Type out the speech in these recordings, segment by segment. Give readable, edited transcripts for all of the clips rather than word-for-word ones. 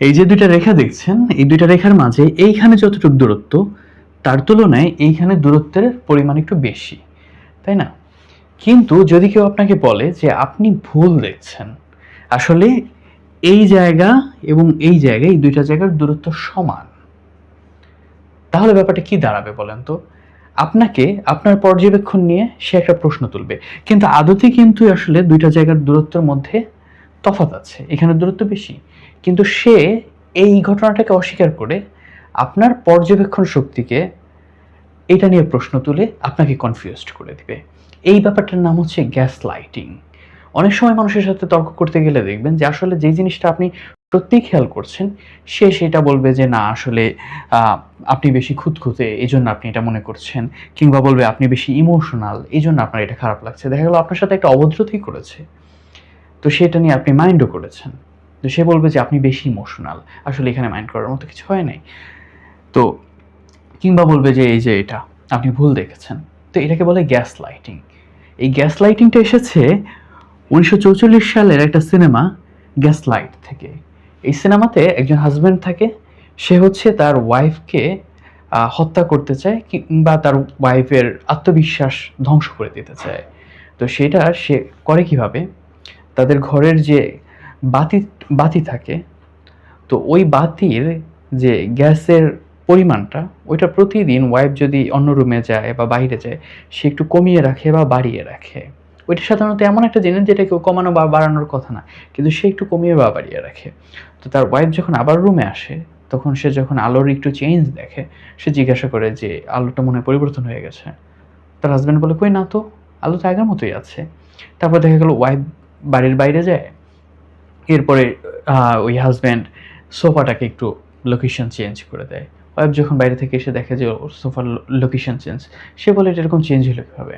এই যে দুইটা রেখা দেখছেন, এই দুইটা রেখার মাঝে এইখানে যতটুকু দূরত্ব, তার তুলনায় এইখানে দূরত্বের পরিমাণ একটু বেশি, তাই না? কিন্তু যদি কেউ আপনাকে বলে যে আপনি ভুল দেখছেন, আসলে এই জায়গা এবং এই জায়গা, এই দুইটা জায়গার দূরত্ব সমান, তাহলে ব্যাপারটা কি দাঁড়াবে বলেন তো? আপনাকে আপনার পর্যবেক্ষণ নিয়ে সে একটা প্রশ্ন তুলবে, কিন্তু আদতে কিন্তু আসলে দুইটা জায়গার দূরত্বের মধ্যে তফাৎ আছে, এখানে দূরত্ব বেশি, কিন্তু সে এই ঘটনাটাকে অস্বীকার করে আপনার পর্যবেক্ষণ শক্তিকে এটা নিয়ে প্রশ্ন তুলে আপনাকে কনফিউজড করে দিবে। এই ব্যাপারটার নাম হচ্ছে গ্যাস লাইটিং। অনেক সময় মানুষের সাথে তর্ক করতে গেলে দেখবেন যে আসলে যে জিনিসটা আপনি সত্যিই খেয়াল করছেন, সে সেটা বলবে যে না আসলে আপনি বেশি খুঁতখুঁতে এই জন্য আপনি এটা মনে করছেন, কিংবা বলবে আপনি বেশি ইমোশনাল এই জন্য আপনার এটা খারাপ লাগছে। দেখা গেল আপনার সাথে একটা অভদ্রতাই করেছে, তো সেটা নিয়ে আপনি মাইন্ডও করেছেন, তো সে বলবে যে আপনি বেশি ইমোশনাল, আসলে এখানে মাইন্ড করার মতো কিছু হয় নাই। তো কিংবা বলবে যে এই যে এটা আপনি ভুল দেখেছেন। তো এটাকে বলে গ্যাস লাইটিং। এই গ্যাস লাইটিংটা এসেছে 1944 সালের একটা সিনেমা গ্যাস লাইট থেকে। এই সিনেমাতে একজন হাজব্যান্ড থাকে, সে হচ্ছে তার ওয়াইফকে হত্যা করতে চায় কিংবা তার ওয়াইফের আত্মবিশ্বাস ধ্বংস করে দিতে চায়। তো সেটা সে করে কিভাবে? তাদের ঘরের যে বাতি বাতি থাকে, তো ওই বাতির যে গ্যাসের পরিমাণটা, ওইটা প্রতিদিন ওয়াইফ যদি অন্য রুমে যায় বা বাইরে যায়, সে একটু কমিয়ে রাখে বা বাড়িয়ে রাখে। ওইটা সাধারণত এমন একটা জিনিস যেটা কেউ কমানো বা বাড়ানোর কথা না, কিন্তু সে একটু কমিয়ে বা বাড়িয়ে রাখে। তো তার ওয়াইফ যখন আবার রুমে আসে, তখন সে যখন আলোর একটু চেঞ্জ দেখে, সে জিজ্ঞাসা করে যে আলোটা মনে হয় পরিবর্তন হয়ে গেছে। তার হাজব্যান্ড বলে কই না তো, আলো তো আগের মতোই আছে। তারপর দেখা গেল ওয়াইফ বাড়ির বাইরে যায়, এরপরে ওই হাজব্যান্ড সোফাটাকে একটু লোকেশন চেঞ্জ করে দেয়। ওয়াইফ যখন বাইরে থেকে এসে দেখে যে ওর সোফার লোকেশন চেঞ্জ, সে বলে এটা এরকম চেঞ্জ হলো কীভাবে?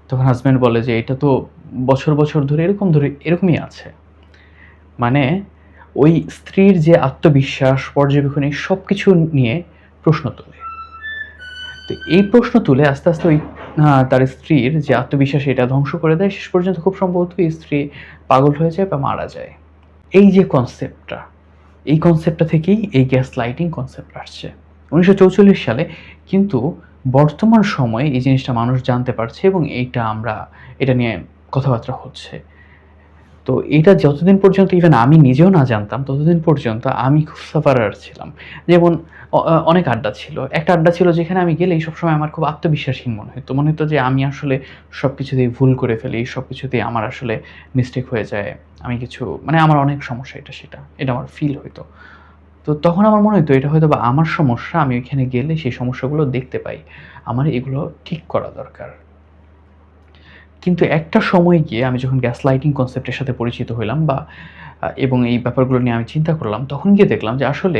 তখন হাজব্যান্ড বলে যে এটা তো বছর বছর ধরে এরকমই আছে। মানে ওই স্ত্রীর যে আত্মবিশ্বাস, পর্যবেক্ষণ, এই সব কিছু নিয়ে প্রশ্ন তোলে। তো এই প্রশ্ন তুলে আস্তে আস্তে ওই তার স্ত্রীর যে আত্মবিশ্বাস এটা ধ্বংস করে দেয়। শেষ পর্যন্ত খুব সম্ভবত স্ত্রী পাগল হয়ে যায় বা মারা যায়। এই যে কনসেপ্টটা, এই কনসেপ্টটা থেকেই এই গ্যাস লাইটিং কনসেপ্ট আসছে 1944 সালে। কিন্তু বর্তমান সময়ে এই জিনিসটা মানুষ জানতে পারছে এবং এটা নিয়ে কথাবার্তা হচ্ছে। তো এটা যতদিন পর্যন্ত ইভেন আমি নিজেও না জানতাম, ততদিন পর্যন্ত আমি খুব সাফারার ছিলাম। যেমন অনেক আড্ডা ছিল। একটা আড্ডা ছিল যেখানে আমি গেলেই সবসময় আমার খুব আত্মবিশ্বাসহীন মনে হতো। মনে হতো যে আমি আসলে সবকিছুতেই ভুল করে ফেলি, সবকিছুতেই আমার আসলে মিস্টেক হয়ে যায়। আমি কিছু মানে আমার অনেক সমস্যা এটা সেটা। এটা আমার ফিল হইতো। তো তখন আমার মনে হতো এটা হয়তোবা আমার সমস্যা। আমি ওইখানে গেলে সেই সমস্যাগুলো দেখতে পাই। আমার এগুলো ঠিক করা দরকার। কিন্তু একটা সময় গিয়ে আমি যখন গ্যাস লাইটিং কনসেপ্টের সাথে পরিচিত হইলাম এবং এই ব্যাপারগুলো নিয়ে আমি চিন্তা করলাম, তখন গিয়ে দেখলাম যে আসলে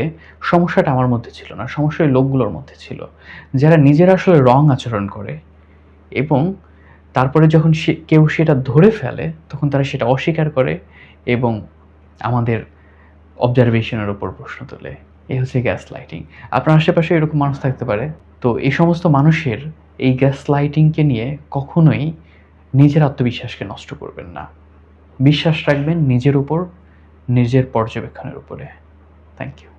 সমস্যাটা আমার মধ্যে ছিল না। সমস্যা ওই লোকগুলোর মধ্যে ছিল। যারা নিজেরা আসলে রং আচরণ করে এবং তারপরে যখন কেউ সেটা ধরে ফেলে, তখন তারা সেটা অস্বীকার করে এবং আমাদের অবজারভেশনের উপর প্রশ্ন তোলে। এই হচ্ছে গ্যাস লাইটিং। আপনার আশেপাশে এরকম মানুষ থাকতে পারে। তো এই সমস্ত মানুষের এই গ্যাস লাইটিংকে নিয়ে কখনোই নিজের আত্মবিশ্বাসকে নষ্ট করবেন না। বিশ্বাস রাখবেন নিজের উপর, নিজের পর্যবেক্ষণের উপরে। Thank you.